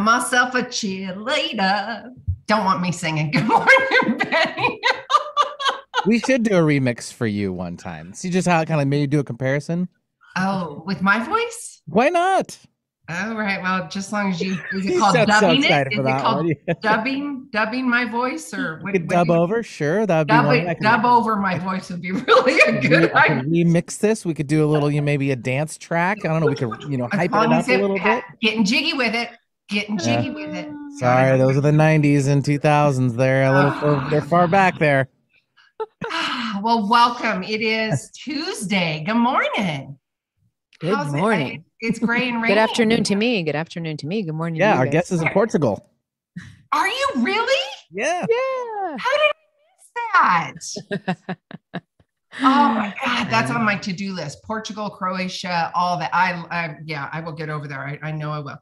myself a cheerleader. Don't want me singing. Good morning, Benny. We should do a remix for you one time. See just how it kind of maybe do a comparison. Oh, with my voice? Why not? Oh, right. Well, just as long as is it You called sound so dubbing it? excited for Is it that called one. dubbing my voice or You could dub over, sure. That would be dub one. it, dub over my voice would be really a good I could idea. remix this. We could do a little, maybe a dance track. I don't know. We could, As hype it long as up a little bit. getting jiggy with it. Getting Yeah. jiggy with it. Gotta Sorry, those are the 90s and 2000s. They're a little they're far back there. Well, welcome. It is Tuesday. Good morning. Good How's morning. It's gray and rainy. Good afternoon to me. Good afternoon to me. Good morning Yeah, to you our guys. guest is in Portugal. Are you really? Yeah. Yeah. How did I miss that? Oh my God, that's on my to-do list. Portugal, Croatia, all that. I will get over there. I know I will.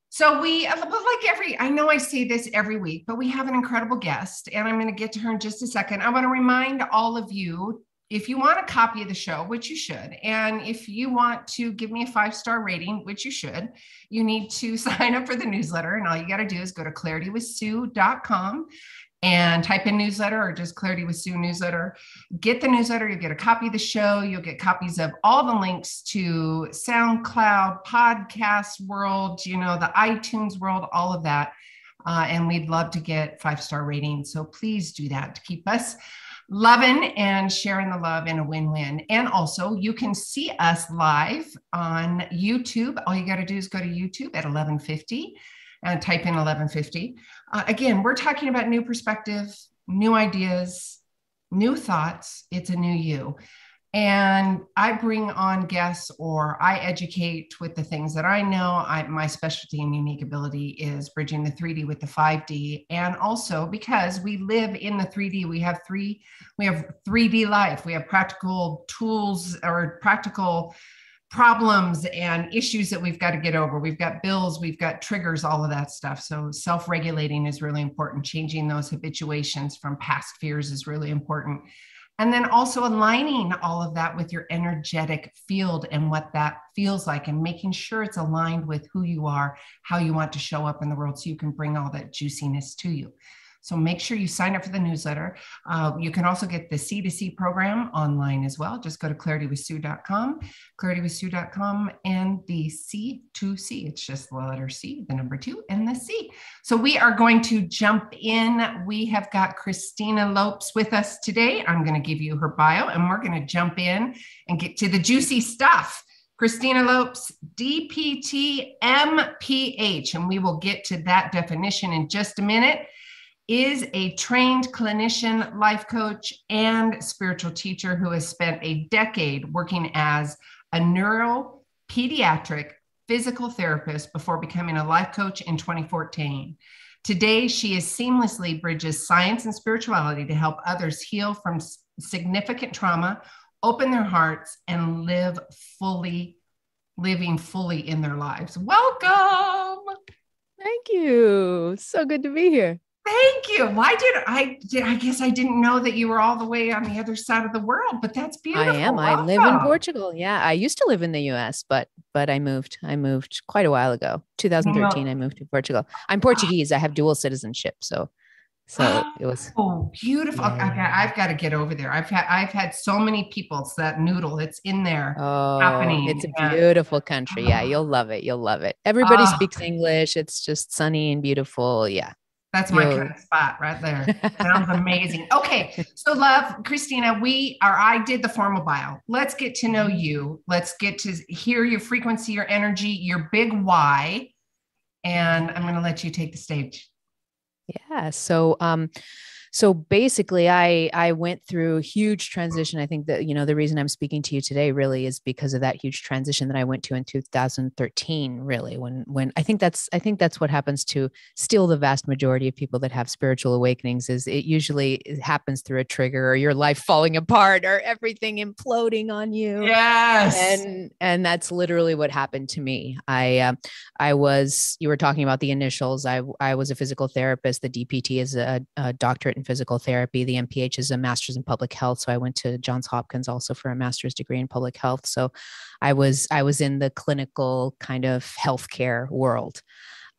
So I know I say this every week, but we have an incredible guest and I'm going to get to her in just a second. I want to remind all of you, if you want a copy of the show, which you should, and if you want to give me a 5-star rating, which you should, you need to sign up for the newsletter. And all you got to do is go to claritywithsue.com and type in newsletter or just Clarity with Sue newsletter. Get the newsletter. You'll get a copy of the show. You'll get copies of all the links to SoundCloud, podcast world, the iTunes world, all of that. And we'd love to get 5-star ratings. So please do that to keep us loving and sharing the love in a win-win. And also you can see us live on YouTube. All you got to do is go to YouTube at 11:50 and type in 11:50. Again, we're talking about new perspective, new ideas, new thoughts. It's a new you. And I bring on guests or I educate with the things that I know. My specialty and unique ability is bridging the 3D with the 5D. And also because we live in the 3D, we have 3D life. We have practical tools or practical problems and issues that we've got to get over. We've got bills, we've got triggers, all of that stuff. So self-regulating is really important. Changing those habituations from past fears is really important. And then also aligning all of that with your energetic field and what that feels like and making sure it's aligned with who you are, how you want to show up in the world so you can bring all that juiciness to you. So make sure you sign up for the newsletter. You can also get the C2C program online as well. Just go to claritywithsue.com, claritywithsue.com, and the C2C. It's just the letter C, the number 2, and the C. So we are going to jump in. We have got Christina Lopes with us today. I'm going to give you her bio, and we're going to jump in and get to the juicy stuff. Christina Lopes, DPT MPH, and we will get to that definition in just a minute, is a trained clinician, life coach, and spiritual teacher who has spent a decade working as a neuropediatric physical therapist before becoming a life coach in 2014. Today, she seamlessly bridges science and spirituality to help others heal from significant trauma, open their hearts, and living fully in their lives. Welcome. Thank you. So good to be here. Thank you. I guess I didn't know that you were all the way on the other side of the world, but that's beautiful. I am. Welcome. I live in Portugal. Yeah. I used to live in the US, but I moved quite a while ago. 2013, I moved to Portugal. I'm Portuguese. I have dual citizenship. So it was beautiful. Yeah. Okay, I've got to get over there. I've had so many people. It's that noodle. It's in there happening. It's a beautiful country. Yeah. You'll love it. You'll love it. Everybody speaks English. It's just sunny and beautiful. Yeah. That's my kind of spot right there. Sounds amazing. Okay. So love, Christina, I did the formal bio. Let's get to know you. Let's get to hear your frequency, your energy, your big why. And I'm going to let you take the stage. Yeah. So basically I went through a huge transition. I think that, the reason I'm speaking to you today really is because of that huge transition that I went to in 2013, really, when I think that's what happens to still the vast majority of people that have spiritual awakenings is it happens through a trigger or your life falling apart or everything imploding on you. Yes. And that's literally what happened to me. You were talking about the initials. I was a physical therapist. The DPT is a doctorate in physical therapy. The MPH is a master's in public health. So I went to Johns Hopkins also for a master's degree in public health. So I was in the clinical kind of healthcare world.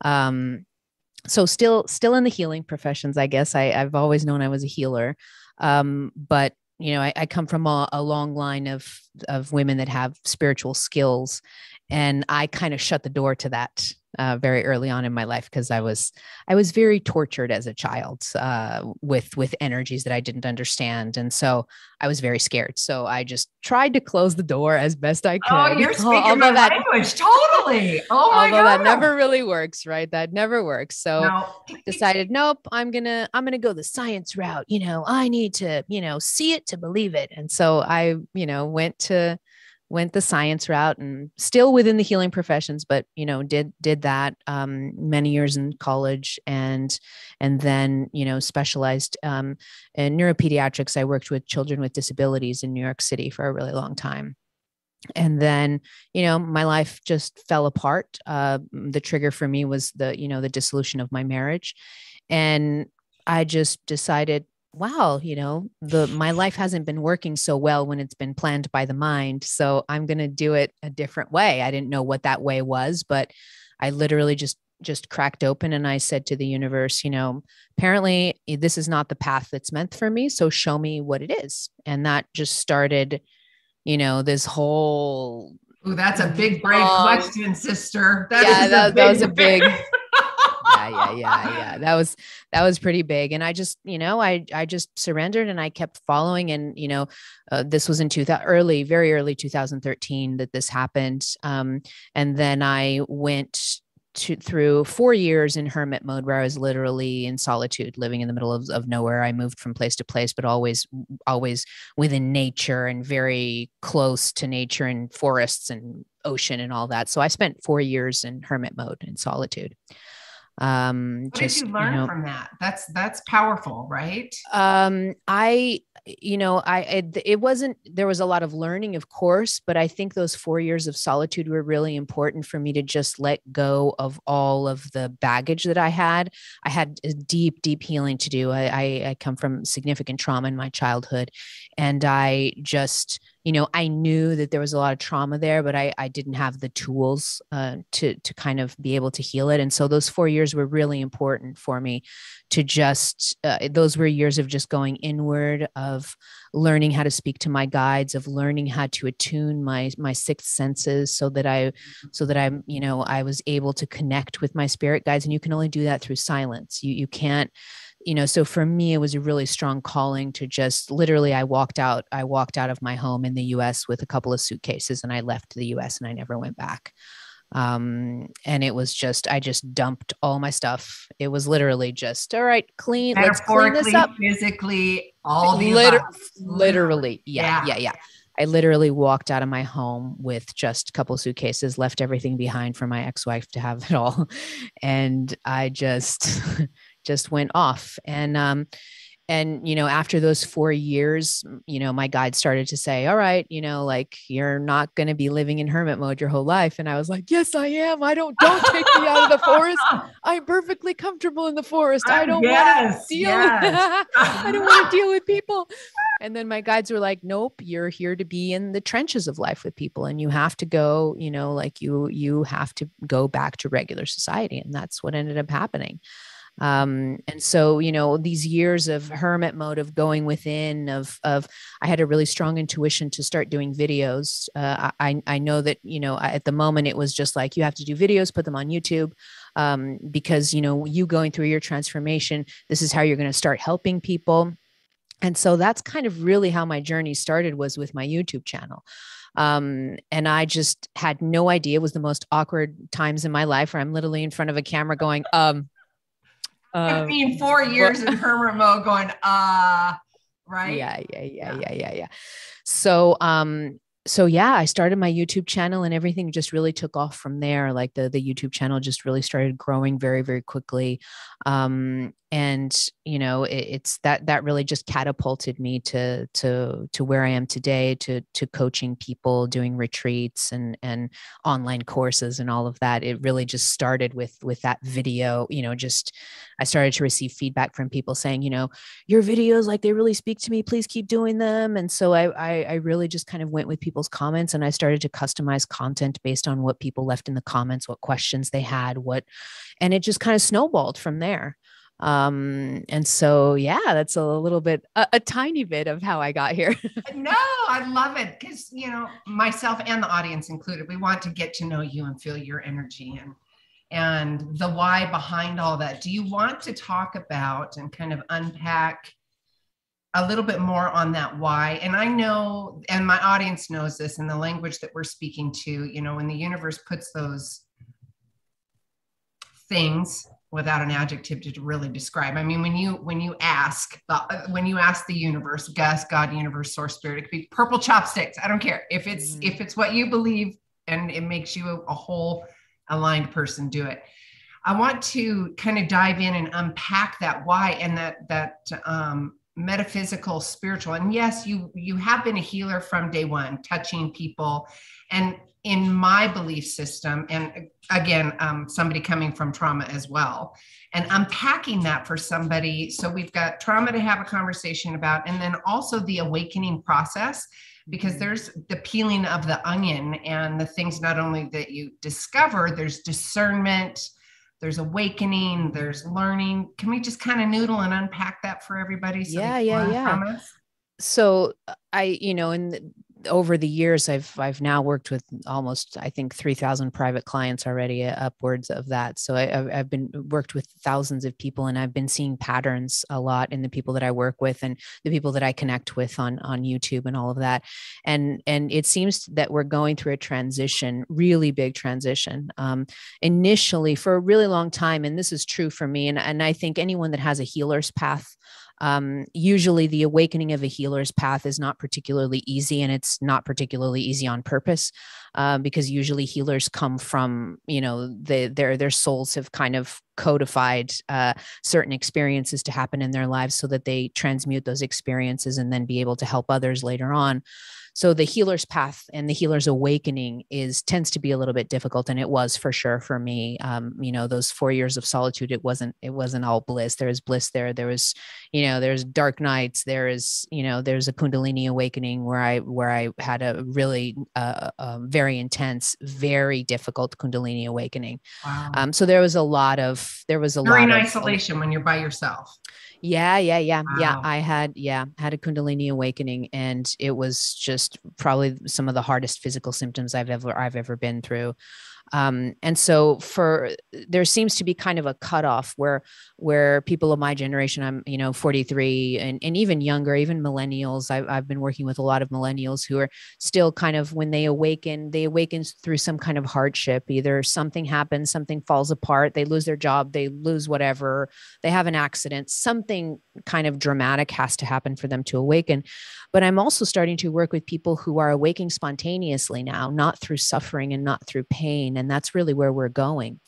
So still in the healing professions, I guess. I've always known I was a healer. But I come from a long line of women that have spiritual skills, and I kind of shut the door to that very early on in my life, because I was very tortured as a child with energies that I didn't understand, and so I was very scared. So I just tried to close the door as best I could. Oh, you're speaking my language, totally. Oh my God. Although that never really works, right? That never works. So I decided, nope, I'm gonna go the science route. I need to see it to believe it, and so I went the science route, and still within the healing professions, but did that many years in college, and then specialized in neuropediatrics. I worked with children with disabilities in New York City for a really long time. And then my life just fell apart. The trigger for me was the dissolution of my marriage, and I just decided, wow, my life hasn't been working so well when it's been planned by the mind. So I'm going to do it a different way. I didn't know what that way was, but I literally just cracked open, and I said to the universe, apparently this is not the path that's meant for me. So show me what it is. And that just started, this whole. Oh, that's a big, brave question, sister. That was a big. Yeah. That was pretty big. And I just, I just surrendered, and I kept following. And, this was in very early 2013 that this happened. And then I went through 4 years in hermit mode, where I was literally in solitude, living in the middle of nowhere. I moved from place to place, but always within nature, and very close to nature, and forests and ocean and all that. So I spent 4 years in hermit mode in solitude. What did you learn from that? That's powerful, right? There was a lot of learning, of course, but I think those 4 years of solitude were really important for me to just let go of all of the baggage that I had. I had a deep, deep healing to do. I come from significant trauma in my childhood, and I just, I knew that there was a lot of trauma there, but I didn't have the tools to kind of be able to heal it. And so those 4 years were really important for me to just, those were years of just going inward, of learning how to speak to my guides, of learning how to attune my sixth senses, so that I was able to connect with my spirit guides. And you can only do that through silence. You can't. So for me, it was a really strong calling to just literally, I walked out of my home in the US with a couple of suitcases, and I left the US, and I never went back. And it was just, I just dumped all my stuff. It was literally just, all right, let's clean this up. Physically, all the literally. Yeah. I literally walked out of my home with just a couple of suitcases, left everything behind for my ex-wife to have it all. And I just went off. And, after those 4 years, my guide started to say, all right, like, you're not going to be living in hermit mode your whole life. And I was like, yes, I am. Don't take me out of the forest. I'm perfectly comfortable in the forest. I don't want to deal. I don't want to deal with people. And then my guides were like, nope, you're here to be in the trenches of life with people. And you have to go, like you have to go back to regular society. And that's what ended up happening. And so, these years of hermit mode, of going within, I had a really strong intuition to start doing videos. I know that, at the moment it was just like, you have to do videos, put them on YouTube, because, you going through your transformation, this is how you're going to start helping people. And so that's kind of really how my journey started, was with my YouTube channel. And I just had no idea. It was the most awkward times in my life, where I'm literally in front of a camera going, 4 years in hermit mode going, right? Yeah. So yeah, I started my YouTube channel, and everything just really took off from there. Like the YouTube channel just really started growing very, very quickly. And it's that really just catapulted me to where I am today, to coaching people, doing retreats and online courses and all of that. It really just started with that video. I started to receive feedback from people saying, your videos, like, they really speak to me. Please keep doing them. And so I really just kind of went with people people's comments, and I started to customize content based on what people left in the comments, what questions they had, and it just kind of snowballed from there. And so, yeah, that's a little bit, a tiny bit of how I got here. No, I love it because, myself and the audience included, we want to get to know you and feel your energy and the why behind all that. Do you want to talk about and kind of unpack a little bit more on that why? And I know, and my audience knows this, in the language that we're speaking to, when the universe puts those things without an adjective to really describe. I mean, when you ask the universe, God, universe, source, spirit, it could be purple chopsticks. I don't care if it's what you believe and it makes you a whole aligned person, do it. I want to kind of dive in and unpack that why and that metaphysical, spiritual. And yes, you have been a healer from day one, touching people. And in my belief system, and again, somebody coming from trauma as well, and unpacking that for somebody. So we've got trauma to have a conversation about, and then also the awakening process, because there's the peeling of the onion and the things not only that you discover, there's discernment, there's awakening, there's learning. Can we just kind of noodle and unpack that for everybody? So Yeah. So over the years, I've now worked with almost, I think, 3,000 private clients already, upwards of that. So I've been worked with thousands of people, and I've been seeing patterns a lot in the people that I work with and the people that I connect with on YouTube and all of that. And it seems that we're going through a transition, really big transition. Initially, for a really long time, and this is true for me, and I think anyone that has a healer's path, usually the awakening of a healer's path is not particularly easy, and it's not particularly easy on purpose, because usually healers come from, their souls have kind of codified certain experiences to happen in their lives so that they transmute those experiences and then be able to help others later on. So the healer's path and the healer's awakening tends to be a little bit difficult. And it was for sure for me. Those 4 years of solitude, it wasn't all bliss. There was bliss there. There was, there's dark nights. There's a Kundalini awakening where I had a really very intense, very difficult Kundalini awakening. Wow. So there was a lot of isolation when you're by yourself. Yeah. Wow. I had a Kundalini awakening, and it was just probably some of the hardest physical symptoms I've ever been through. And so there seems to be kind of a cutoff where people of my generation, I'm, 43 and even younger, even millennials. I've been working with a lot of millennials who are still kind of, when they awaken through some kind of hardship. Either something happens, something falls apart, they lose their job, they lose whatever, they have an accident, something kind of dramatic has to happen for them to awaken. But I'm also starting to work with people who are awakening spontaneously now, not through suffering and not through pain. And that's really where we're going.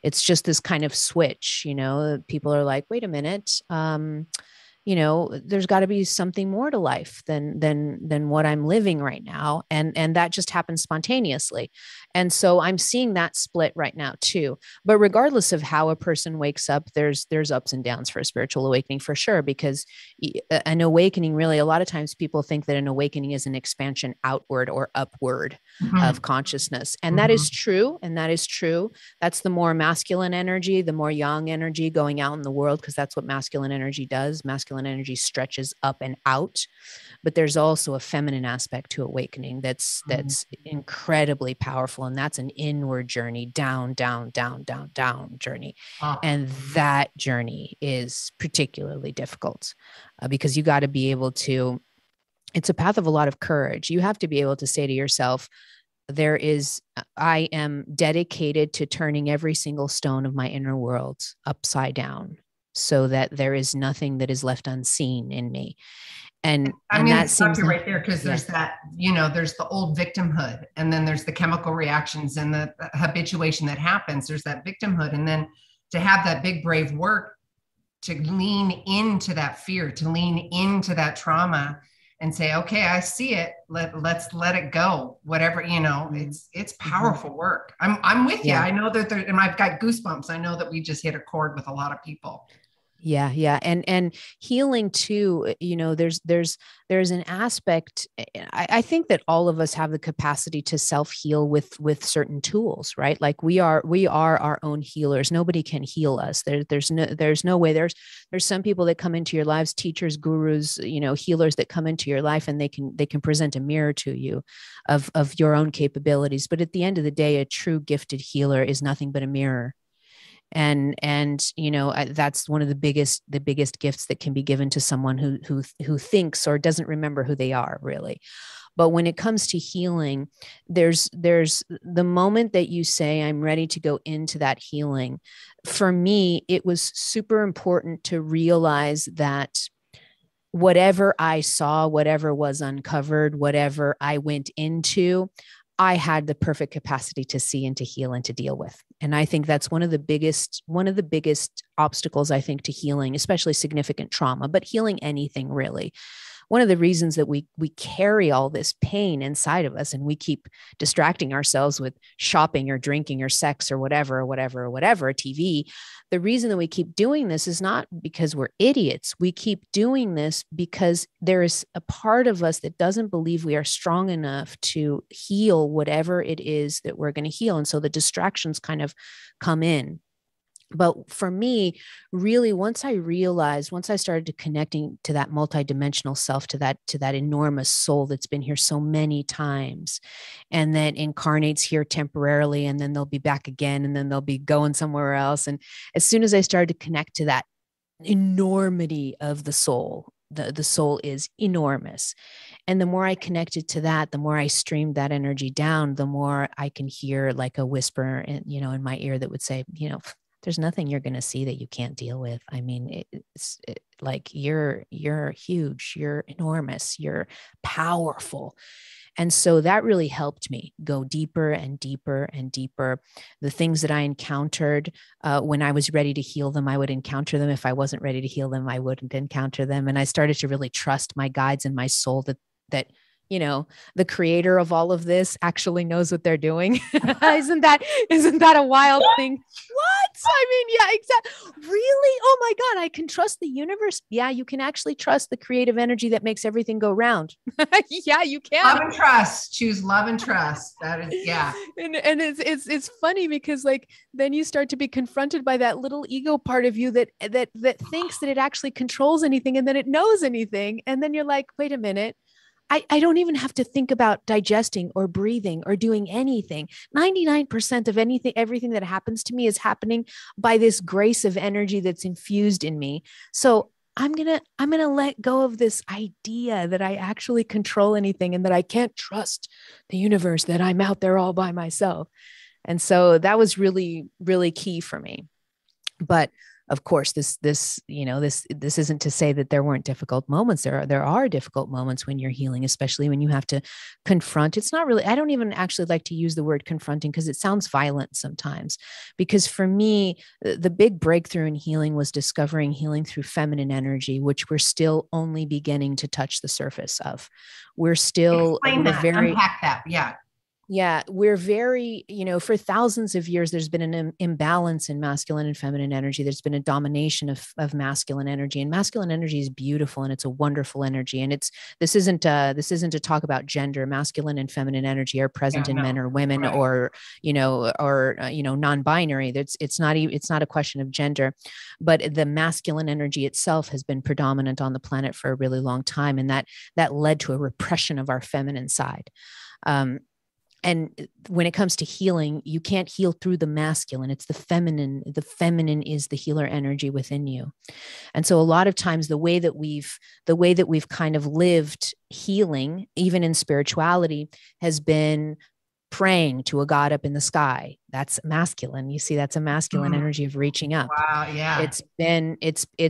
It's just this kind of switch, people are like, wait a minute, there's got to be something more to life than what I'm living right now. And that just happens spontaneously. And so I'm seeing that split right now too. But regardless of how a person wakes up, there's ups and downs for a spiritual awakening for sure, because an awakening, really, a lot of times people think that an awakening is an expansion outward or upward of consciousness. And that is true. That's the more masculine energy, the more yang energy going out in the world, because that's what masculine energy does. Masculine energy stretches up and out, but there's also a feminine aspect to awakening that's incredibly powerful, and that's an inward journey, down journey. And that journey is particularly difficult, because you got to be able to, it's a path of a lot of courage. You have to be able to say to yourself, I am dedicated to turning every single stone of my inner world upside down, so that there is nothing that is left unseen in me. And that seems right there, because there's that, there's the old victimhood, and then there's the chemical reactions and the habituation that happens. There's that victimhood. And then to have that big, brave work to lean into that fear, to lean into that trauma and say, okay, I see it. Let's let it go. Whatever, it's powerful work. I'm with you. I know that and I've got goosebumps. I know that we just hit a chord with a lot of people. Yeah, yeah. And healing too, there's an aspect. I think that all of us have the capacity to self-heal with certain tools, right? Like we are our own healers. Nobody can heal us. There's no way. There's some people that come into your lives, teachers, gurus, healers that come into your life, and they can present a mirror to you of your own capabilities. But at the end of the day, a true gifted healer is nothing but a mirror. And that's one of the biggest gifts that can be given to someone who thinks or doesn't remember who they are, really. But when it comes to healing, there's the moment that you say, I'm ready to go into that healing. For me, it was super important to realize that whatever I saw, whatever was uncovered, whatever I went into, I had the perfect capacity to see and to heal and to deal with. And I think that's one of the biggest obstacles, I think, to healing, especially significant trauma, but healing anything really. One of the reasons that we carry all this pain inside of us, and we keep distracting ourselves with shopping or drinking or sex or whatever, TV. The reason that we keep doing this is not because we're idiots. We keep doing this because there is a part of us that doesn't believe we are strong enough to heal whatever it is that we're going to heal. And so the distractions kind of come in. But for me, really, once I started to connecting to that multidimensional self, to that enormous soul that's been here so many times, and then incarnates here temporarily, and then they'll be back again, and then they'll be going somewhere else. And as soon as I started to connect to that enormity of the soul, the soul is enormous. And the more I connected to that, the more I streamed that energy down, the more I can hear like a whisper in my ear that would say, there's nothing you're going to see that you can't deal with. I mean, like you're huge, you're enormous, you're powerful. And so that really helped me go deeper and deeper and deeper. The things that I encountered when I was ready to heal them, I would encounter them. If I wasn't ready to heal them, I wouldn't encounter them. And I started to really trust my guides and my soul that the creator of all of this actually knows what they're doing. Isn't that a wild thing? What? I mean, yeah, exactly. Really? Oh my God, I can trust the universe. Yeah, you can actually trust the creative energy that makes everything go round. Yeah, you can. Love and trust. Choose love and trust. That is, yeah. And it's funny because like then you start to be confronted by that little ego part of you that thinks that it actually controls anything and that it knows anything. And then you're like, wait a minute. I don't even have to think about digesting or breathing or doing anything. 99% of everything that happens to me is happening by this grace of energy that's infused in me. So I'm going to let go of this idea that I actually control anything and that I can't trust the universe, that I'm out there all by myself. And so that was really, really key for me. But of course, this isn't to say that there weren't difficult moments. There are difficult moments when you're healing, especially when you have to confront. It's not really, I don't even actually like to use the word confronting because it sounds violent sometimes. Because for me, the big breakthrough in healing was discovering healing through feminine energy, which we're still only beginning to touch the surface of. We're still unpack that. Yeah. Yeah, we're very, for thousands of years, there's been an imbalance in masculine and feminine energy. There's been a domination of masculine energy, and masculine energy is beautiful and it's a wonderful energy. And this isn't to talk about gender. Masculine and feminine energy are present in men or women, right, or non-binary. It's not a question of gender, but the masculine energy itself has been predominant on the planet for a really long time, and that led to a repression of our feminine side. And when it comes to healing, you can't heal through the masculine. It's the feminine. The feminine is the healer energy within you. And so a lot of times the way that we've kind of lived healing, even in spirituality, has been praying to a God up in the sky. That's masculine. You see, that's a masculine energy of reaching up. Wow. Yeah. It's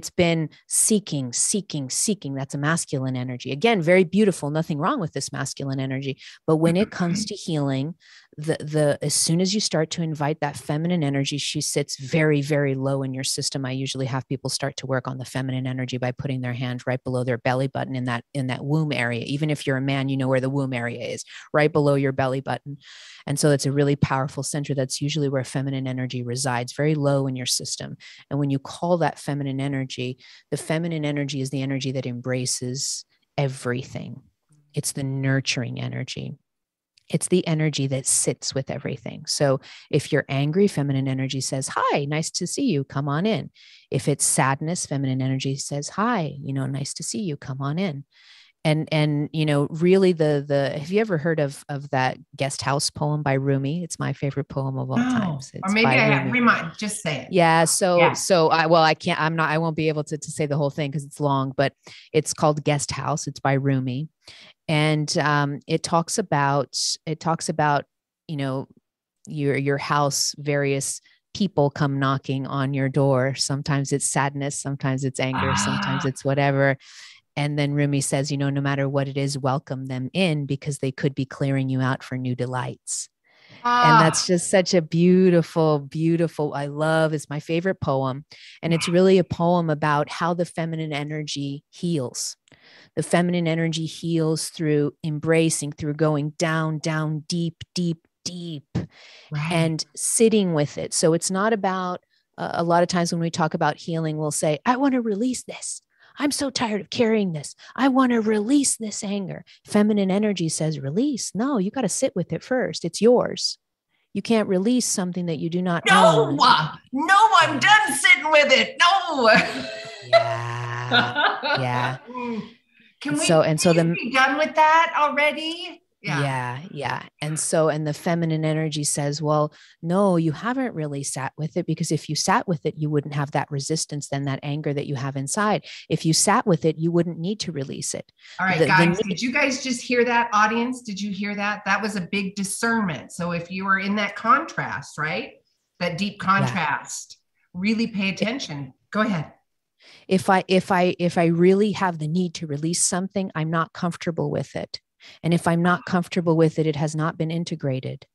been seeking. That's a masculine energy. Again, very beautiful. Nothing wrong with this masculine energy. But when it comes to healing, as soon as you start to invite that feminine energy, she sits very, very low in your system. I usually have people start to work on the feminine energy by putting their hand right below their belly button in that womb area. Even if you're a man, you know where the womb area is, right below your belly button. And so it's a really powerful center that's That's usually where feminine energy resides, very low in your system. And when you call that feminine energy, the feminine energy is the energy that embraces everything. It's the nurturing energy. It's the energy that sits with everything. So if you're angry, feminine energy says, hi, nice to see you, come on in. If it's sadness, feminine energy says, hi, nice to see you, come on in. And really the have you ever heard of that Guest House poem by Rumi? It's my favorite poem of all times. It's or maybe by I Rumi. remind, just say it. Yeah. So I won't be able to say the whole thing because it's long, but it's called Guest House. It's by Rumi. And it talks about, your house, various people come knocking on your door. Sometimes it's sadness, sometimes it's anger, sometimes it's whatever. And then Rumi says, no matter what it is, welcome them in because they could be clearing you out for new delights. And that's just such a beautiful, beautiful, it's my favorite poem. And it's really a poem about how the feminine energy heals. The feminine energy heals through embracing, through going down, down, deep, deep, deep, and sitting with it. So it's not about, a lot of times when we talk about healing, we'll say, I want to release this. I'm so tired of carrying this. I want to release this anger. Feminine energy says release. No, you got to sit with it first. It's yours. You can't release something that you do not own. No, I'm done sitting with it. No. Yeah. Can we be done with that already? Yeah. And the feminine energy says, well, no, you haven't really sat with it, because if you sat with it, you wouldn't have that resistance, then that anger that you have inside. If you sat with it, you wouldn't need to release it. All right, guys, did you guys just hear that, audience? Did you hear that? That was a big discernment. So if you are in that contrast, right? That deep contrast, really pay attention. Go ahead. If I really have the need to release something, I'm not comfortable with it. And if I'm not comfortable with it, it has not been integrated.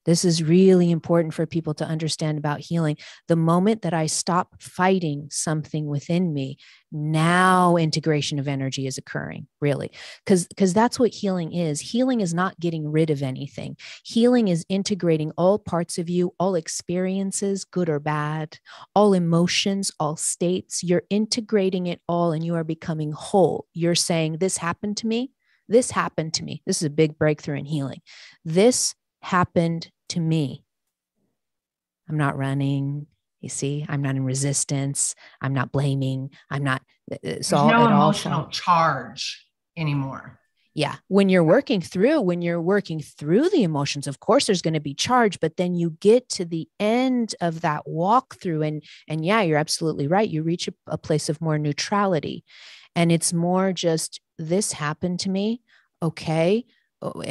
This is really important for people to understand about healing. The moment that I stop fighting something within me, now integration of energy is occurring, really. Because that's what healing is. Healing is not getting rid of anything. Healing is integrating all parts of you, all experiences, good or bad, all emotions, all states. You're integrating it all and you are becoming whole. You're saying, this happened to me. This happened to me. This is a big breakthrough in healing. This happened to me. I'm not running. You see, I'm not in resistance. I'm not blaming. I'm not. There's no emotional charge anymore. Yeah. When you're working through the emotions, of course, there's going to be charge, but then you get to the end of that walkthrough and yeah, you're absolutely right. You reach a place of more neutrality, and it's more just, this happened to me. Okay.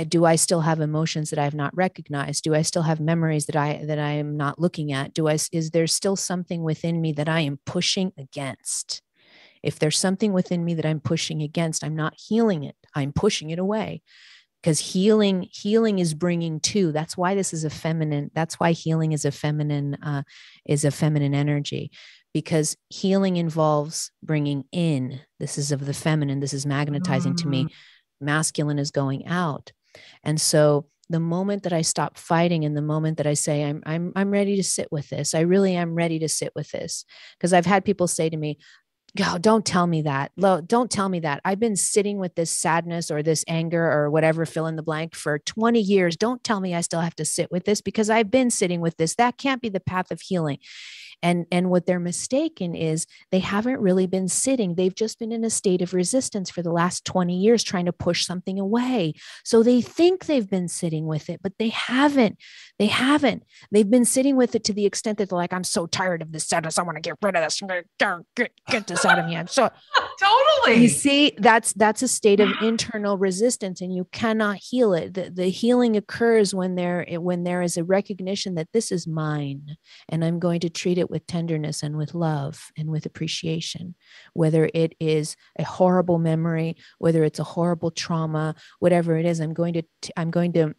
Do I still have emotions that I have not recognized? Do I still have memories that I am not looking at? Is there still something within me that I am pushing against? If there's something within me that I'm pushing against, I'm not healing it. I'm pushing it away, because healing is bringing to. That's why this is a feminine. That's why healing is a feminine energy, because healing involves bringing in. This is of the feminine. This is magnetizing to me. Masculine is going out. And so the moment that I stop fighting, and the moment that I say, I'm ready to sit with this, I really am ready to sit with this. Because I've had people say to me, oh, don't tell me that. Don't tell me that. I've been sitting with this sadness or this anger or whatever, fill in the blank, for 20 years. Don't tell me I still have to sit with this, because I've been sitting with this. That can't be the path of healing. And what they're mistaken is they haven't really been sitting. They've just been in a state of resistance for the last 20 years, trying to push something away. So they think they've been sitting with it, but they haven't. They've been sitting with it to the extent that they're like, I'm so tired of this sadness. I want to get rid of this. I'm going to get this out of me. I'm so totally. You see, that's a state of internal resistance, and you cannot heal it. The healing occurs when there is a recognition that this is mine, and I'm going to treat it with tenderness and with love and with appreciation, whether it is a horrible memory, whether it's a horrible trauma, whatever it is, I'm going to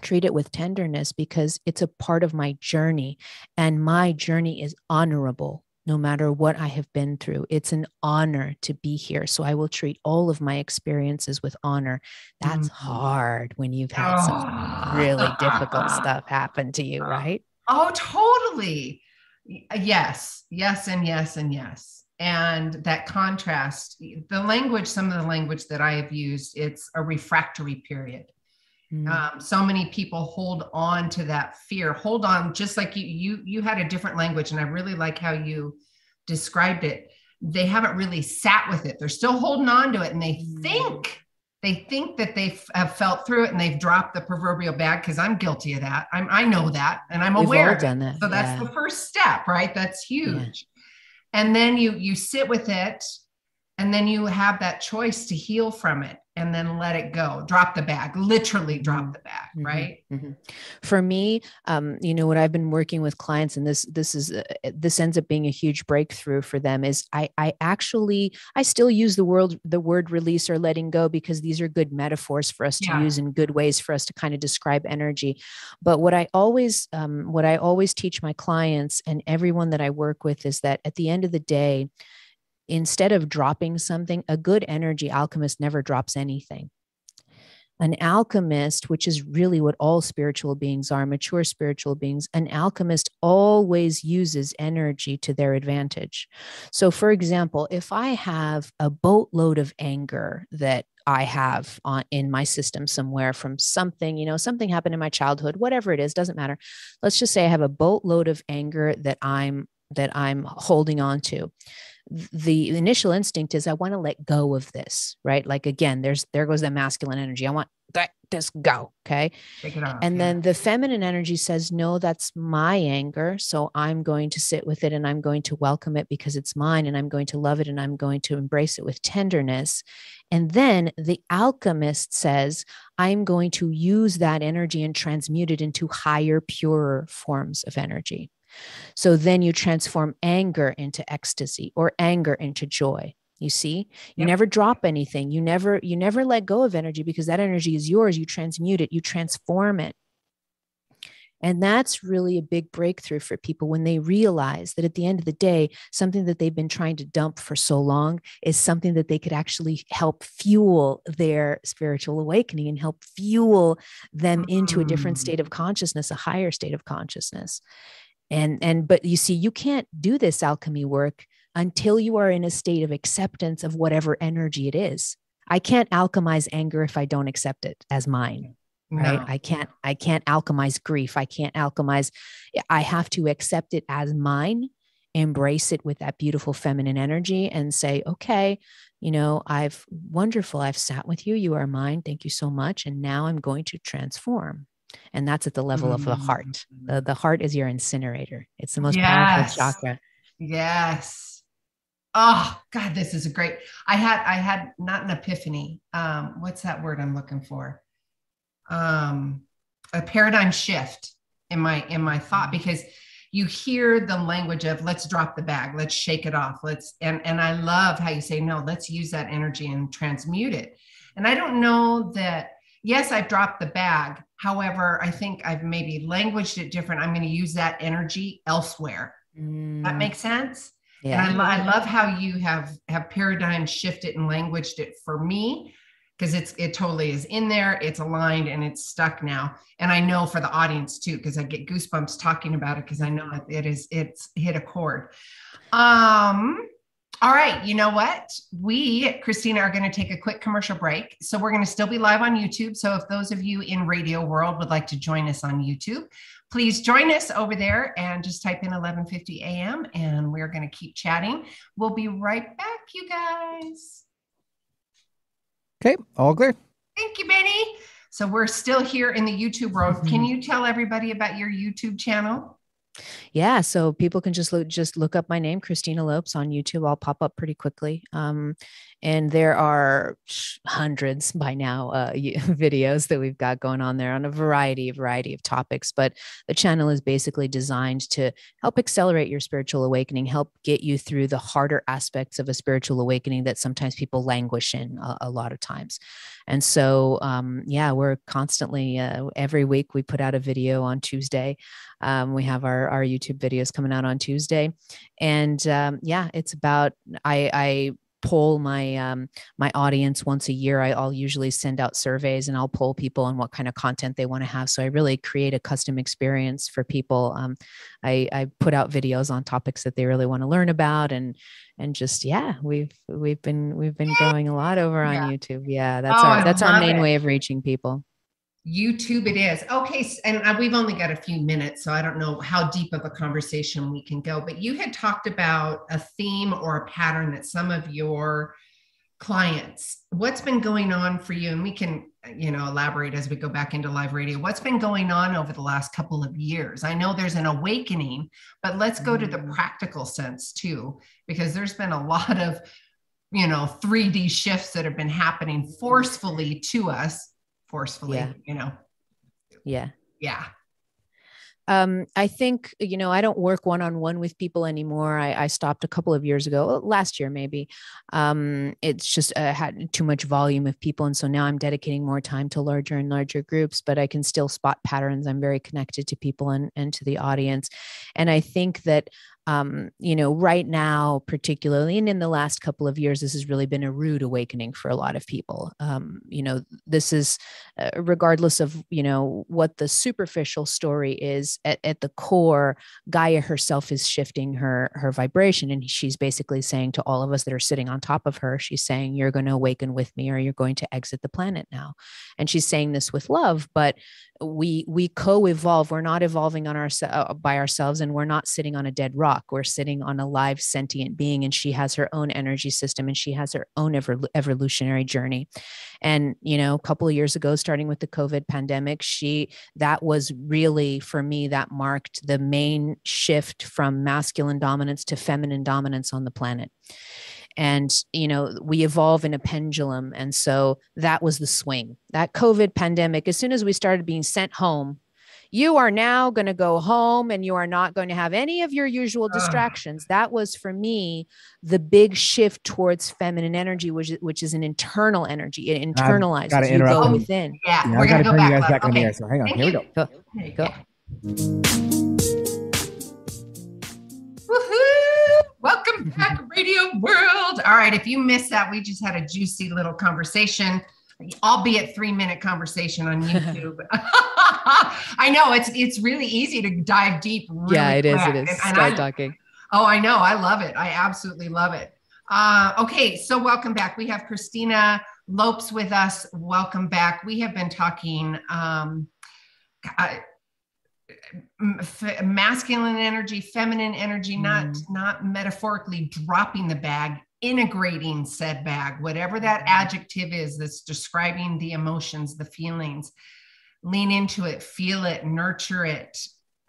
treat it with tenderness, because it's a part of my journey, and my journey is honorable. no matter what I have been through. It's an honor to be here. So I will treat all of my experiences with honor. That's hard when you've had some really difficult stuff happen to you, right? Oh, totally. Yes, yes, and yes, and yes. And that contrast, the language, some of the language that I have used, it's a refractory period. So many people hold on to that fear, hold on, just like you had a different language. And I really like how you described it. They haven't really sat with it. They're still holding on to it. And they think that they have felt through it and they've dropped the proverbial bag, because I'm guilty of that. I know that, and I'm aware of it. That. So that's the first step, right? That's huge. And then you sit with it, and then you have that choice to heal from it and then let it go. Drop the bag, literally drop the bag, right? For me, what I've been working with clients, and this ends up being a huge breakthrough for them, is I still use the word release or letting go, because these are good metaphors for us to use, and good ways for us to kind of describe energy. But what I always teach my clients and everyone that I work with is that at the end of the day, instead of dropping something, a good energy alchemist never drops anything. An alchemist, which is really what all spiritual beings are, mature spiritual beings, an alchemist always uses energy to their advantage. So, for example, if I have a boatload of anger that I have in my system somewhere from something, something happened in my childhood, whatever it is, doesn't matter. Let's just say I have a boatload of anger that I'm holding on to. The initial instinct is I want to let go of this, right? Like, again, there goes that masculine energy. I want that, just go. Okay. Take it off, and then the feminine energy says, no, that's my anger. So I'm going to sit with it, and I'm going to welcome it because it's mine, and I'm going to love it, and I'm going to embrace it with tenderness. And then the alchemist says, I'm going to use that energy and transmute it into higher, purer forms of energy. So then you transform anger into ecstasy, or anger into joy. You see, you never drop anything. You never let go of energy, because that energy is yours. You transmute it, you transform it. And that's really a big breakthrough for people when they realize that at the end of the day, something that they've been trying to dump for so long is something that they could actually help fuel their spiritual awakening and help fuel them into a different state of consciousness, a higher state of consciousness. But you see, you can't do this alchemy work until you are in a state of acceptance of whatever energy it is. I can't alchemize anger if I don't accept it as mine, right? No. I can't alchemize grief. I have to accept it as mine, embrace it with that beautiful feminine energy, and say, okay, I've sat with you. You are mine. Thank you so much. And now I'm going to transform. And that's at the level of the heart. The heart is your incinerator. It's the most powerful chakra. Yes. Oh God, this is a great. I had not an epiphany. What's that word I'm looking for? A paradigm shift in my thought, because you hear the language of let's drop the bag, let's shake it off, and I love how you say, no, let's use that energy and transmute it. And I don't know that. Yes, I've dropped the bag. However, I think I've maybe languaged it different. I'm going to use that energy elsewhere. That makes sense? Yeah. And I love how you have paradigm shifted and languaged it for me, because it totally is in there. It's aligned and it's stuck now. And I know for the audience too, because I get goosebumps talking about it, because I know it's hit a chord. All right. You know what? We, Christina, are going to take a quick commercial break. So we're going to still be live on YouTube. So if those of you in radio world would like to join us on YouTube, please join us over there and just type in 11:50 a.m. and we're going to keep chatting. We'll be right back, you guys. Okay. All clear. Thank you, Benny. So we're still here in the YouTube world. Can you tell everybody about your YouTube channel? Yeah, so people can just look up my name, Christina Lopes, on YouTube. I'll pop up pretty quickly. And there are hundreds by now videos that we've got going on there on a variety of topics. But the channel is basically designed to help accelerate your spiritual awakening, help get you through the harder aspects of a spiritual awakening that sometimes people languish in a lot of times. And so, we're constantly, every week we put out a video on Tuesday. We have our our YouTube videos coming out on Tuesday. And yeah, it's about, I poll my my audience once a year. I'll usually send out surveys and I'll poll people on what kind of content they want to have. So I really create a custom experience for people. I put out videos on topics that they really want to learn about, and just, yeah, we've been growing a lot over on YouTube. Yeah, that's our main way of reaching people. YouTube it is. Okay. And we've only got a few minutes, so I don't know how deep of a conversation we can go, but you had talked about a theme or a pattern that some of your clients, what's been going on for you? And we can, elaborate as we go back into live radio. What's been going on over the last couple of years? I know there's an awakening, but let's go to the practical sense too, because there's been a lot of, 3D shifts that have been happening forcefully to us. Yeah. Yeah. I think, I don't work one-on-one with people anymore. I stopped a couple of years ago, last year, maybe. It's just had too much volume of people. And so now I'm dedicating more time to larger and larger groups, but I can still spot patterns. I'm very connected to people and to the audience. And I think that, right now, particularly, and in the last couple of years, this has really been a rude awakening for a lot of people. This is regardless of, what the superficial story is, at the core, Gaia herself is shifting her vibration. And she's basically saying to all of us that are sitting on top of her, she's saying, you're going to awaken with me, or you're going to exit the planet now. And she's saying this with love, but we co-evolve. We're not evolving on by ourselves, and we're not sitting on a dead rock. We're sitting on a live sentient being, and she has her own energy system, and she has her own evolutionary journey. And, a couple of years ago, starting with the COVID pandemic, that was really, for me, that marked the main shift from masculine dominance to feminine dominance on the planet. And, we evolve in a pendulum. And so that was the swing. That COVID pandemic, as soon as we started being sent home, you are now going to go home and you are not going to have any of your usual distractions. That was, for me, the big shift towards feminine energy, which is an internal energy. It internalizes. You go within. Yeah, we're going to go bring back. You guys back on the air. So hang on. Here we go. Go. Woohoo! Welcome back, Radio World. All right, if you missed that, we just had a juicy little conversation, albeit 3-minute conversation on YouTube. I know it's really easy to dive deep. Really it is. quick. It is. And Start talking. Oh, I know. I love it. I absolutely love it. Okay, so welcome back. We have Christina Lopes with us. Welcome back. We have been talking masculine energy, feminine energy, not metaphorically dropping the bag, integrating said bag, whatever that adjective is that's describing the emotions, the feelings. Lean into it, feel it, nurture it,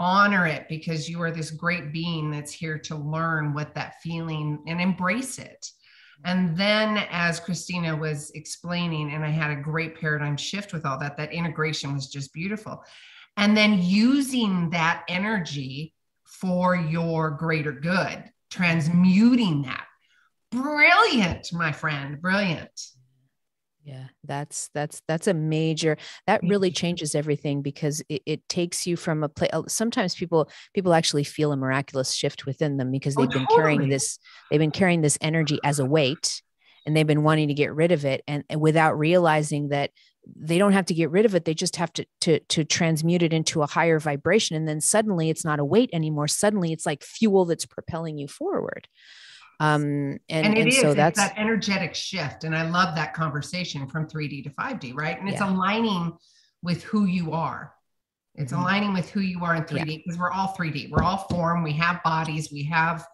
honor it, because you are this great being that's here to learn what that feeling and embrace it. And then, as Christina was explaining, and I had a great paradigm shift with all that integration was just beautiful. And then using that energy for your greater good, transmuting that. Brilliant, my friend, brilliant. Yeah, that's a major, that really changes everything, because it takes you from a place. Sometimes people actually feel a miraculous shift within them, because they've been carrying this energy as a weight, and they've been wanting to get rid of it. And without realizing that they don't have to get rid of it. They just have to transmute it into a higher vibration. And then suddenly it's not a weight anymore. Suddenly it's like fuel that's propelling you forward. It's that energetic shift. And I love that conversation from 3D to 5D, right? And it's aligning with who you are. It's aligning with who you are in 3D, because we're all 3D. We're all form. We have bodies, we have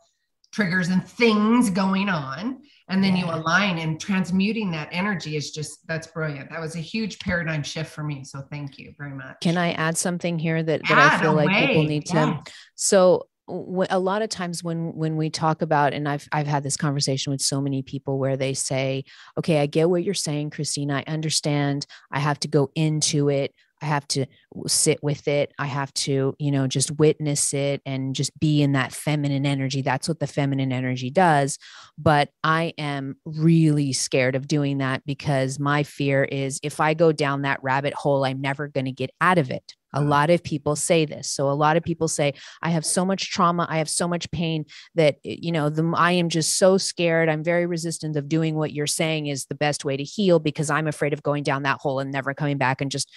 triggers and things going on. And then you align, and transmuting that energy is that's brilliant. That was a huge paradigm shift for me. So thank you very much. Can I add something here that I feel like people need to? So a lot of times when we talk about, and I've had this conversation with so many people where they say, okay, I get what you're saying, Christina. I understand. I have to go into it. I have to sit with it. I have to, just witness it and just be in that feminine energy. That's what the feminine energy does. But I am really scared of doing that, because my fear is, if I go down that rabbit hole, I'm never going to get out of it. A lot of people say this. So a lot of people say, I have so much trauma. I have so much pain that, I am just so scared. I'm very resistant of doing what you're saying is the best way to heal because I'm afraid of going down that hole and never coming back and just,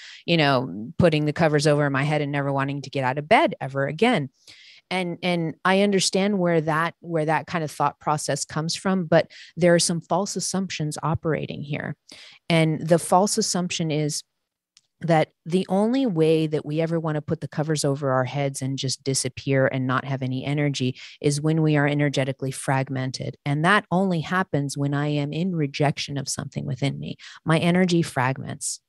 putting the covers over my head and never wanting to get out of bed ever again. And I understand where that kind of thought process comes from, but there are some false assumptions operating here. And the false assumption is that the only way that we ever want to put the covers over our heads and just disappear and not have any energy is when we are energetically fragmented. And that only happens when I am in rejection of something within me. My energy fragments.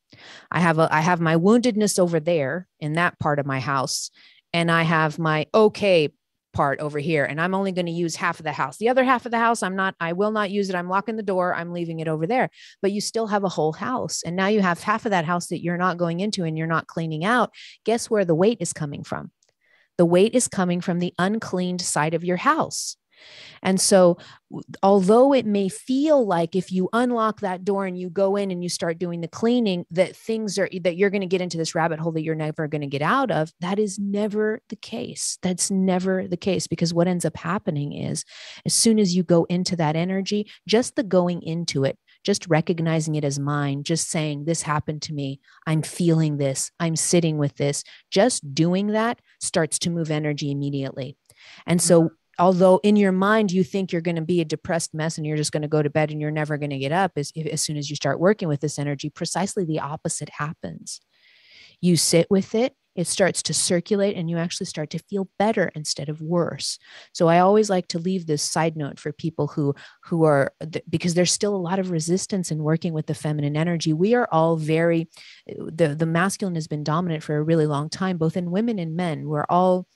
I have my woundedness over there in that part of my house, and I have my okay part over here, and I'm only going to use half of the house. The other half of the house, I will not use it. I'm locking the door. I'm leaving it over there, but you still have a whole house. And now you have half of that house that you're not going into and you're not cleaning out. Guess where the weight is coming from? The weight is coming from the uncleaned side of your house. And so although it may feel like if you unlock that door and you go in and you start doing the cleaning, that you're going to get into this rabbit hole that you're never going to get out of, that is never the case. That's never the case, because what ends up happening is as soon as you go into that energy, just the going into it, just recognizing it as mine, just saying, this happened to me. I'm feeling this. I'm sitting with this. Just doing that starts to move energy immediately. And so although in your mind, you think you're going to be a depressed mess and you're just going to go to bed and you're never going to get up, as soon as you start working with this energy, precisely the opposite happens. You sit with it, it starts to circulate, and you actually start to feel better instead of worse. So I always like to leave this side note for people who are, because there's still a lot of resistance in working with the feminine energy. We are all the masculine has been dominant for a really long time, both in women and men. We're all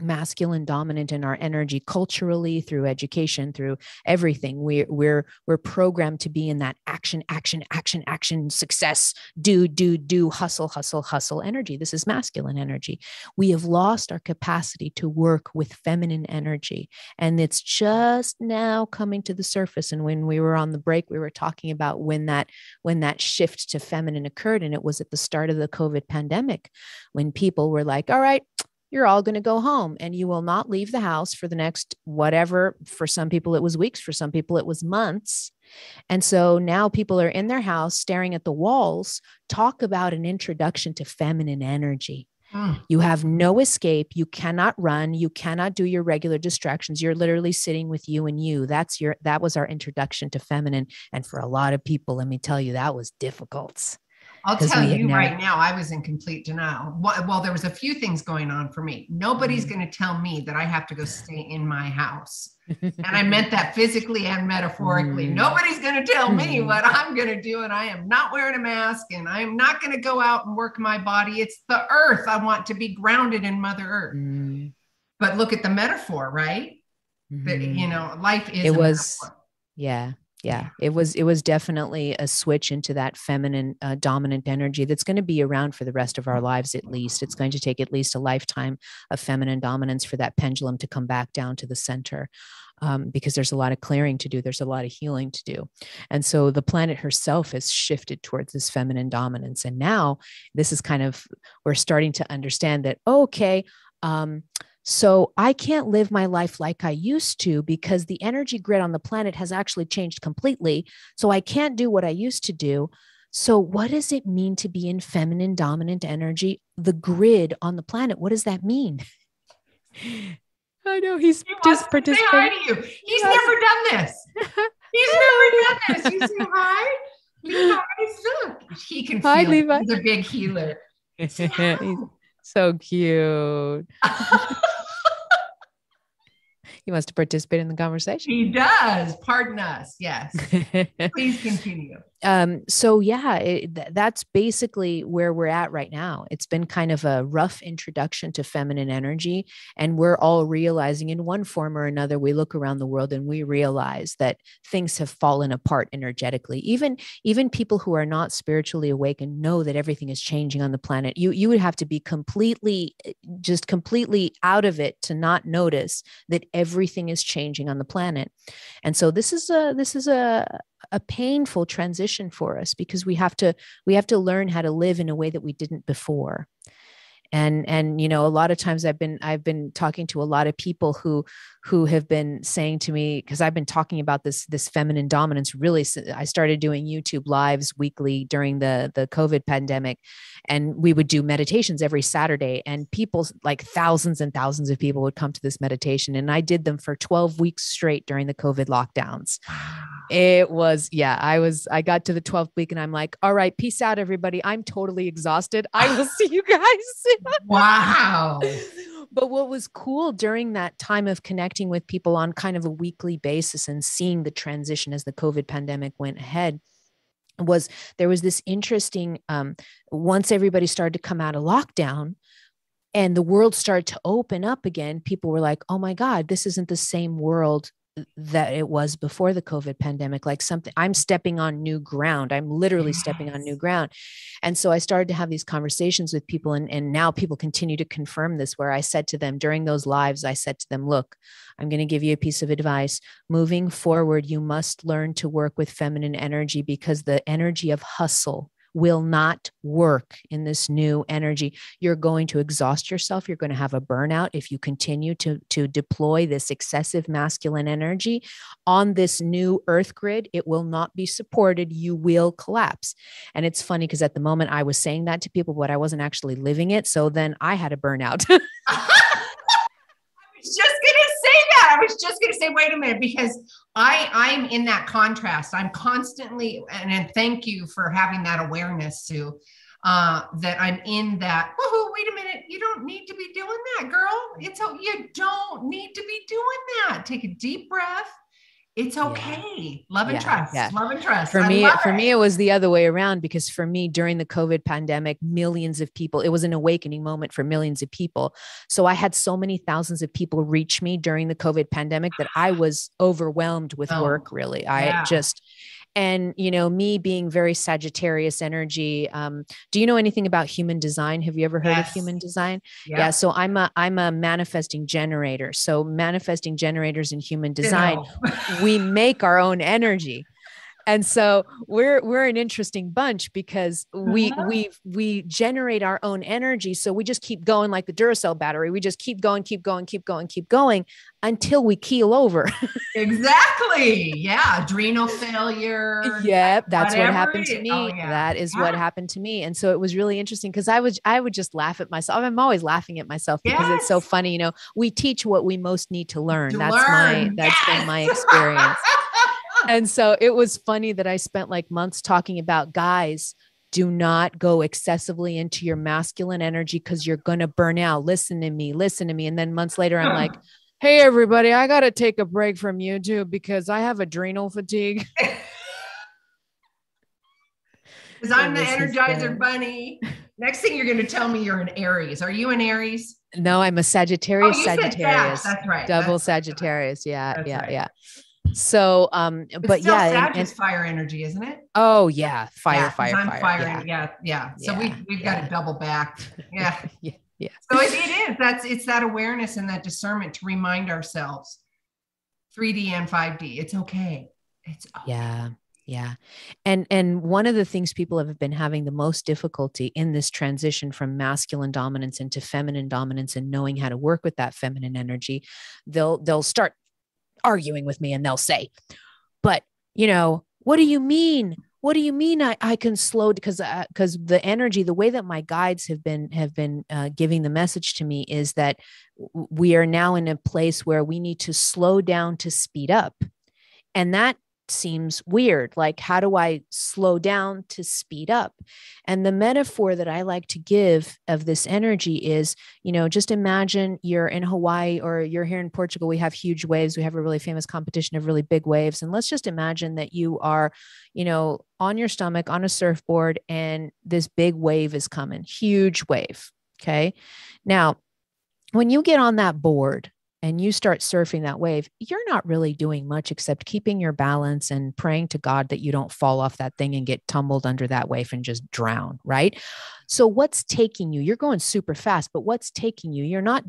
masculine dominant in our energy culturally, through education, through everything. We're programmed to be in that action, success, do, hustle energy. This is masculine energy. We have lost our capacity to work with feminine energy. And it's just now coming to the surface. And when we were on the break, we were talking about when that shift to feminine occurred. And it was at the start of the COVID pandemic, when people were like, all right, you're all going to go home and you will not leave the house for the next whatever. For some people, it was weeks. For some people, it was months. And so now people are in their house staring at the walls. Talk about an introduction to feminine energy. You have no escape. You cannot run. You cannot do your regular distractions. You're literally sitting with you and you. That was our introduction to feminine. And for a lot of people, let me tell you, that was difficult. I'll tell you right now, I was in complete denial. Well, there was a few things going on for me. Nobody's going to tell me that I have to go stay in my house. And I meant that physically and metaphorically. Nobody's going to tell me what I'm going to do. And I am not wearing a mask, and I am not going to go out and work my body. It's the earth. I want to be grounded in Mother Earth. But look at the metaphor, right? That, life is a metaphor. Yeah, it was definitely a switch into that feminine dominant energy that's going to be around for the rest of our lives. At least it's going to take at least a lifetime of feminine dominance for that pendulum to come back down to the center, because there's a lot of clearing to do. There's a lot of healing to do. And so the planet herself has shifted towards this feminine dominance. And now this is we're starting to understand that, okay, so I can't live my life like I used to, because the energy grid on the planet has actually changed completely. So I can't do what I used to do. So what does it mean to be in feminine dominant energy? The grid on the planet, what does that mean? I know he's just participating. Say hi to you. He's never done this. He's never done this. You say hi. Levi, look. He can feel Levi. He's a big healer. He's so cute. He wants to participate in the conversation. He does. Pardon us. Yes. Please continue. So yeah, that's basically where we're at right now. It's been kind of a rough introduction to feminine energy. And we're all realizing in one form or another, we look around the world and we realize that things have fallen apart energetically. Even people who are not spiritually awakened know that everything is changing on the planet. You would have to be completely out of it to not notice that everything is changing on the planet. And so this is a painful transition for us, because we have to learn how to live in a way that we didn't before. And a lot of times I've been talking to a lot of people who have been saying to me, because I've been talking about this feminine dominance, really. I started doing YouTube lives weekly during the COVID pandemic, and we would do meditations every Saturday, and people, like thousands and thousands of people, would come to this meditation, and I did them for 12 weeks straight during the COVID lockdowns. It was, I got to the 12th week and I'm like, all right, peace out, everybody. I'm totally exhausted. I will see you guys. Wow. But what was cool during that time of connecting with people on kind of a weekly basis and seeing the transition as the COVID pandemic went ahead was there was this interesting, once everybody started to come out of lockdown and the world started to open up again, people were like, oh my God, this isn't the same world that it was before the COVID pandemic. Like something, I'm stepping on new ground. I'm literally stepping on new ground. And so I started to have these conversations with people, and now people continue to confirm this, where I said to them during those lives, I said to them, look, I'm going to give you a piece of advice. Moving forward, you must learn to work with feminine energy, because the energy of hustle will not work in this new energy. You're going to exhaust yourself. You're going to have a burnout if you continue to deploy this excessive masculine energy on this new earth grid. It will not be supported. You will collapse. And it's funny because at the moment I was saying that to people, but I wasn't actually living it. So then I had a burnout. I was just going to say, wait a minute, because I'm in that contrast. I'm constantly, and thank you for having that awareness, Sue, that I'm in that, woohoo, wait a minute, you don't need to be doing that, girl. You don't need to be doing that. Take a deep breath. It's okay. Love and trust. Love and trust. For me, it was the other way around, because for me, during the COVID pandemic, millions of people, it was an awakening moment for millions of people. So I had so many thousands of people reach me during the COVID pandemic that I was overwhelmed with work, really. And, me being very Sagittarius energy. Do you know anything about human design? Have you ever heard of human design? Yeah. So I'm a manifesting generator. So manifesting generators in human design, we make our own energy. And so we're an interesting bunch, because we generate our own energy. So we just keep going like the Duracell battery. We just keep going until we keel over. Exactly. Yeah. Adrenal failure. Yep. That's what happened to me. Oh, yeah. That is what happened to me. And so it was really interesting, because I would just laugh at myself. I'm always laughing at myself because it's so funny. We teach what we most need to learn. That's been my experience. And so it was funny that I spent like months talking about, guys, do not go excessively into your masculine energy, because you're going to burn out. Listen to me. And then months later, I'm like, hey, everybody, I got to take a break from YouTube because I have adrenal fatigue. Because I'm the Energizer Bunny. Next thing you're going to tell me you're an Aries. Are you an Aries? No, I'm a Sagittarius. Oh, Sagittarius. That's right. Double Sagittarius. Yeah. So, but Sag is fire energy, isn't it? Oh yeah. Fire. I'm firing. Yeah. So we've got to double back. Yeah. Yeah. So it is, it's that awareness and that discernment to remind ourselves 3D and 5D. It's okay. It's okay. Yeah. And one of the things people have been having the most difficulty in this transition from masculine dominance into feminine dominance, and knowing how to work with that feminine energy, they'll start arguing with me and they'll say, but what do you mean? What do you mean I can slow? Because the energy, the way that my guides have been giving the message to me is that we are now in a place where we need to slow down to speed up. And that seems weird. Like, how do I slow down to speed up? And the metaphor that I like to give of this energy is, just imagine you're in Hawaii or you're here in Portugal. We have huge waves. We have a really famous competition of really big waves. And let's just imagine that you are, on your stomach on a surfboard, and this big wave is coming, huge wave. Okay. Now, when you get on that board and you start surfing that wave, you're not really doing much except keeping your balance and praying to God that you don't fall off that thing and get tumbled under that wave and just drown, right? So what's taking you? You're going super fast, but what's taking you?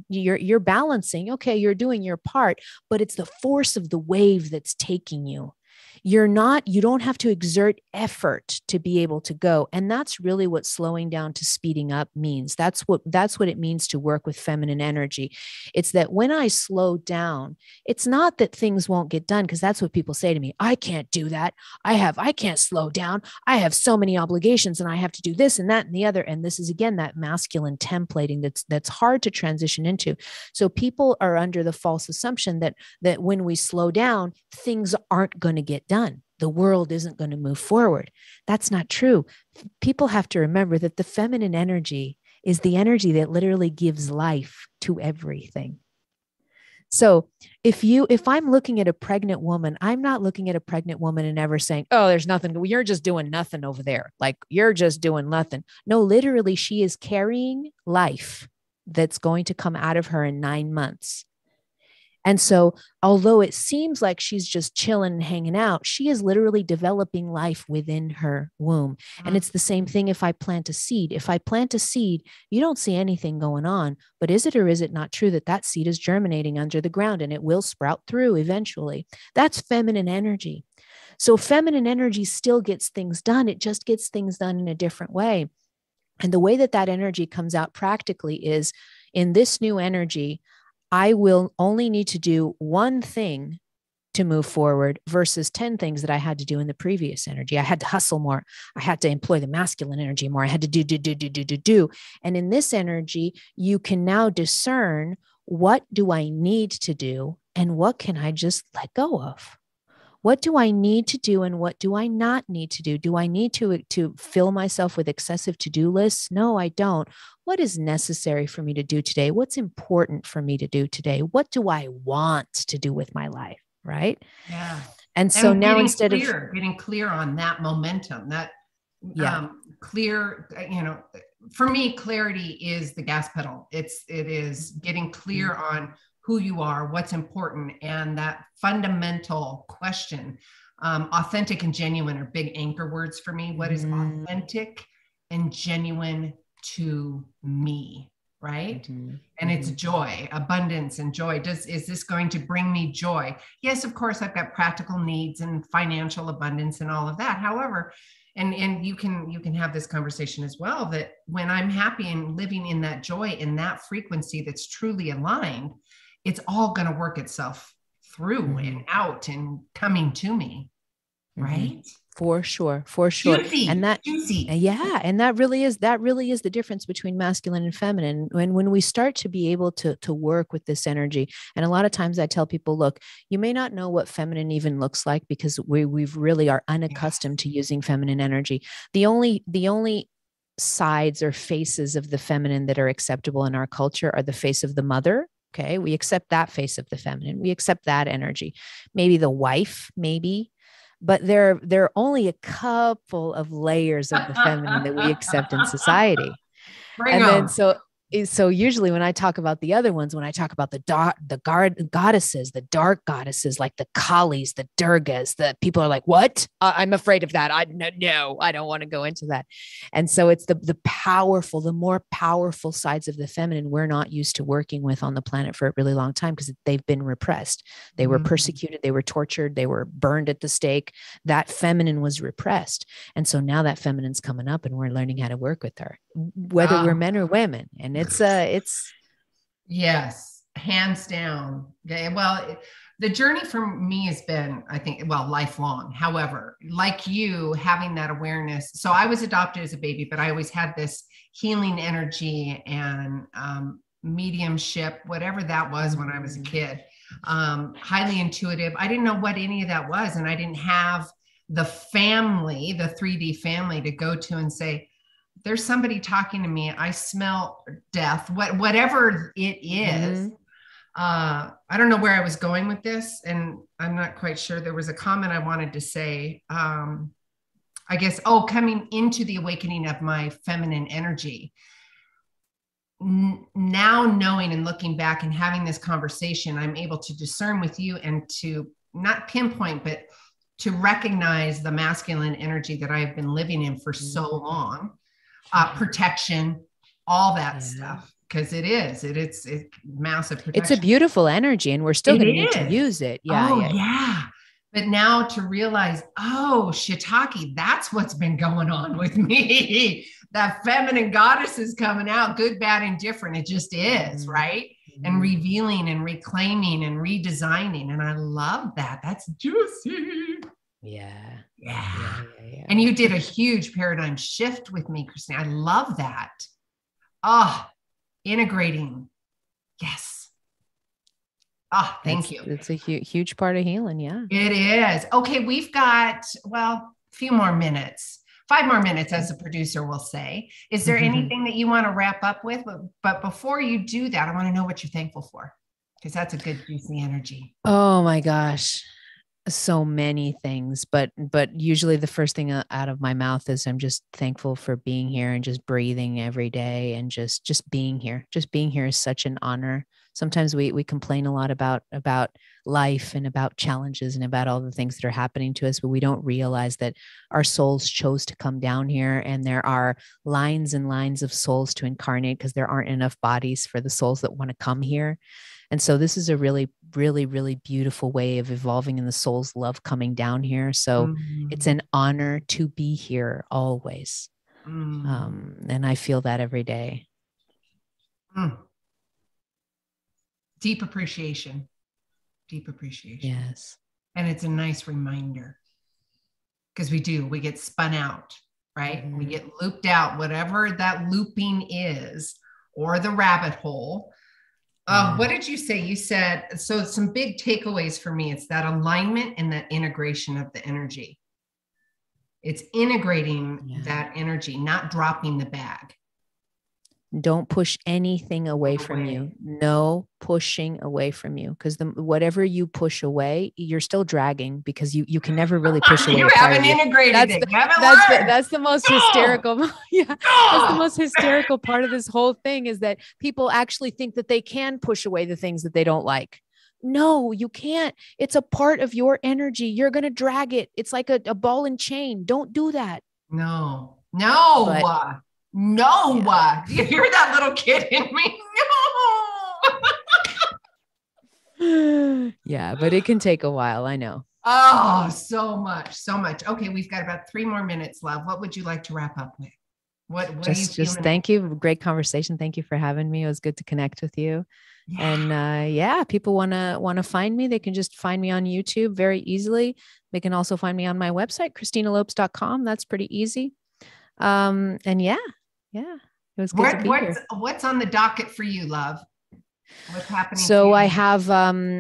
You're balancing. Okay, you're doing your part, but it's the force of the wave that's taking you. you don't have to exert effort to be able to go. And that's really what slowing down to speeding up means. That's what it means to work with feminine energy. It's that when I slow down, it's not that things won't get done, because that's what people say to me. I can't do that. I can't slow down. I have so many obligations and I have to do this and that and the other. And this is, again, that masculine templating that's hard to transition into. So people are under the false assumption that when we slow down, things aren't going to get done. The world isn't going to move forward. That's not true. People have to remember that the feminine energy is the energy that literally gives life to everything. So if I'm looking at a pregnant woman, I'm not looking at a pregnant woman and ever saying, oh, there's nothing, you're just doing nothing over there. Like, you're just doing nothing. No, literally, she is carrying life that's going to come out of her in 9 months. And so, although it seems like she's just chilling and hanging out, she is literally developing life within her womb. And it's the same thing if I plant a seed. If I plant a seed, you don't see anything going on, but is it or is it not true that that seed is germinating under the ground and it will sprout through eventually? That's feminine energy. So feminine energy still gets things done. It just gets things done in a different way. And the way that energy comes out practically is, in this new energy, I will only need to do one thing to move forward versus 10 things that I had to do in the previous energy. I had to hustle more. I had to employ the masculine energy more. I had to do. And in this energy, you can now discern, what do I need to do and what can I just let go of? What do I need to do and what do I not need to do? Do I need to fill myself with excessive to-do lists? No, I don't. What is necessary for me to do today? What's important for me to do today? What do I want to do with my life? Right? Yeah. And so now, instead of getting clear on that momentum, that clear, for me, clarity is the gas pedal. It is getting clear on who you are, what's important, and that fundamental question. Authentic and genuine are big anchor words for me. What is authentic and genuine to me, right? And it's joy, abundance and joy. Is this going to bring me joy? Yes, of course, I've got practical needs and financial abundance and all of that. However, and you can have this conversation as well, that when I'm happy and living in that joy, in that frequency that's truly aligned, it's all going to work itself through and out and coming to me. Right. For sure. Juicy, and that, juicy. And that really is the difference between masculine and feminine. When we start to be able to work with this energy, and a lot of times I tell people, look, you may not know what feminine even looks like because we really are unaccustomed to using feminine energy. The only sides or faces of the feminine that are acceptable in our culture are the face of the mother. Okay. We accept that face of the feminine. We accept that energy. Maybe the wife, but there are only a couple of layers of the feminine that we accept in society. Then so usually when I talk about the other ones, when I talk about the goddesses, the dark goddesses, like the Kalis, the Durgas, the people are like, what? I'm afraid of that. No, I don't want to go into that. And so it's the more powerful sides of the feminine we're not used to working with on the planet for a really long time because they've been repressed. They were persecuted. They were tortured. They were burned at the stake. That feminine was repressed. And so now that feminine's coming up and we're learning how to work with her, whether we're men or women. And it's yes, hands down. Okay. Well, the journey for me has been, I think, lifelong. However, like you, having that awareness. So I was adopted as a baby, but I always had this healing energy and mediumship, whatever that was when I was a kid, highly intuitive. I didn't know what any of that was. And I didn't have the 3D family to go to and say, there's somebody talking to me. I smell death, whatever it is. I don't know where I was going with this, and I'm not quite sure. There was a comment I wanted to say, I guess, coming into the awakening of my feminine energy. Now knowing and looking back and having this conversation, I'm able to discern with you and to not pinpoint, but to recognize the masculine energy that I've been living in for so long. Protection, all that stuff, because it's massive protection. It's a beautiful energy, and we're still going to need to use it. Yeah. But now to realize, oh, shiitake, that's what's been going on with me. That feminine goddess is coming out, good, bad, and different. It just is, right? And revealing and reclaiming and redesigning. And I love that. That's juicy. Yeah. And you did a huge paradigm shift with me, Christina. I love that. Oh, integrating. Yes. Oh, thank you. It's a huge part of healing. Yeah. It is. Okay. We've got, well, a few more minutes, 5 more minutes as a producer will say. Is there anything that you want to wrap up with? But before you do that, I want to know what you're thankful for, because that's a good juicy energy. Oh my gosh. So many things, but usually the first thing out of my mouth is I'm just thankful for being here and just breathing every day and just being here. Just being here is such an honor. Sometimes we complain a lot about life and about challenges and about all the things that are happening to us, but we don't realize that our souls chose to come down here, and there are lines and lines of souls to incarnate because there aren't enough bodies for the souls that want to come here. And so this is a really, really, really beautiful way of evolving in the soul's love coming down here. So it's an honor to be here always. And I feel that every day. Deep appreciation. Deep appreciation. Yes. And it's a nice reminder, because we get spun out, right? We get looped out, whatever that looping is, or the rabbit hole. What did you say? You said, so some big takeaways for me. It's that alignment and that integration of the energy. It's integrating that energy, not dropping the bag. Don't push anything away from you. No pushing away from you, because whatever you push away, you're still dragging, because you can never really push away. You haven't integrated it. That's the most hysterical. That's the most hysterical part of this whole thing, is that people actually think that they can push away the things that they don't like. No, you can't. It's a part of your energy. You're going to drag it. It's like a ball and chain. Don't do that. No. Do you hear that little kid in me? No. Yeah, but it can take a while. I know. Oh, so much. Okay, we've got about 3 more minutes left. What would you like to wrap up with? What just thank you. Great conversation. Thank you for having me. It was good to connect with you. Yeah. And people want to find me. They can just find me on YouTube very easily. They can also find me on my website, ChristinaLopes.com. That's pretty easy. And yeah, it was good to be here. What's on the docket for you, love? What's happening? So I have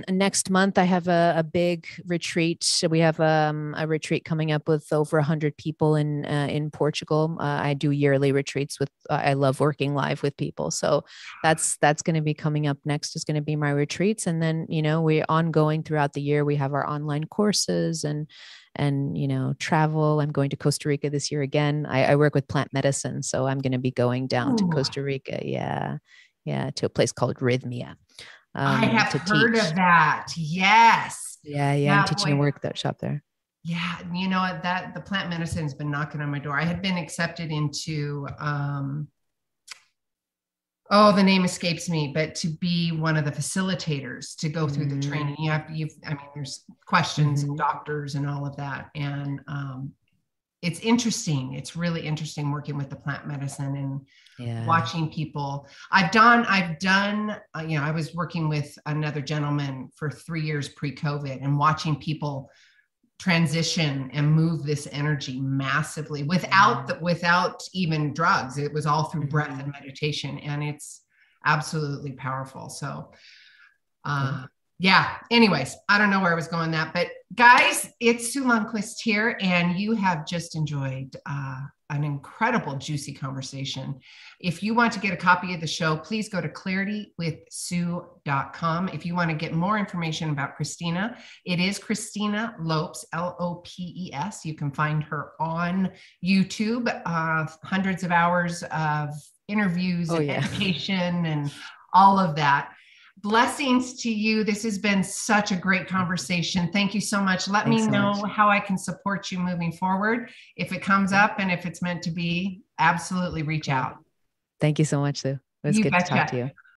next month I have a big retreat. So we have a retreat coming up with over 100 people in Portugal. I do yearly retreats with. I love working live with people. So that's going to be coming up next. Is going to be my retreats, and then we're ongoing throughout the year. We have our online courses and travel. I'm going to Costa Rica this year again. I work with plant medicine, so I'm going to be going down to Costa Rica. Yeah, to a place called Rhythmia. I have heard of that. Yes. Yeah. I'm teaching a workshop there. Yeah. You know what? The plant medicine has been knocking on my door. I had been accepted into, the name escapes me, but to be one of the facilitators to go through the training. There's questions and doctors and all of that. And, it's interesting. It's really interesting working with the plant medicine and watching people. I've done, I was working with another gentleman for 3 years pre-COVID, and watching people transition and move this energy massively without even drugs. It was all through breath and meditation, and it's absolutely powerful. So, anyways, I don't know where I was going that, but guys, it's Sue Lundquist here, and you have just enjoyed an incredible, juicy conversation. If you want to get a copy of the show, please go to claritywithsue.com. If you want to get more information about Christina, it is Christina Lopes, Lopes. You can find her on YouTube, hundreds of hours of interviews and education and all of that. Blessings to you. This has been such a great conversation. Thank you so much. Let me know how I can support you moving forward. If it comes up and if it's meant to be, absolutely reach out. Thank you so much, Sue. It was good to talk to you.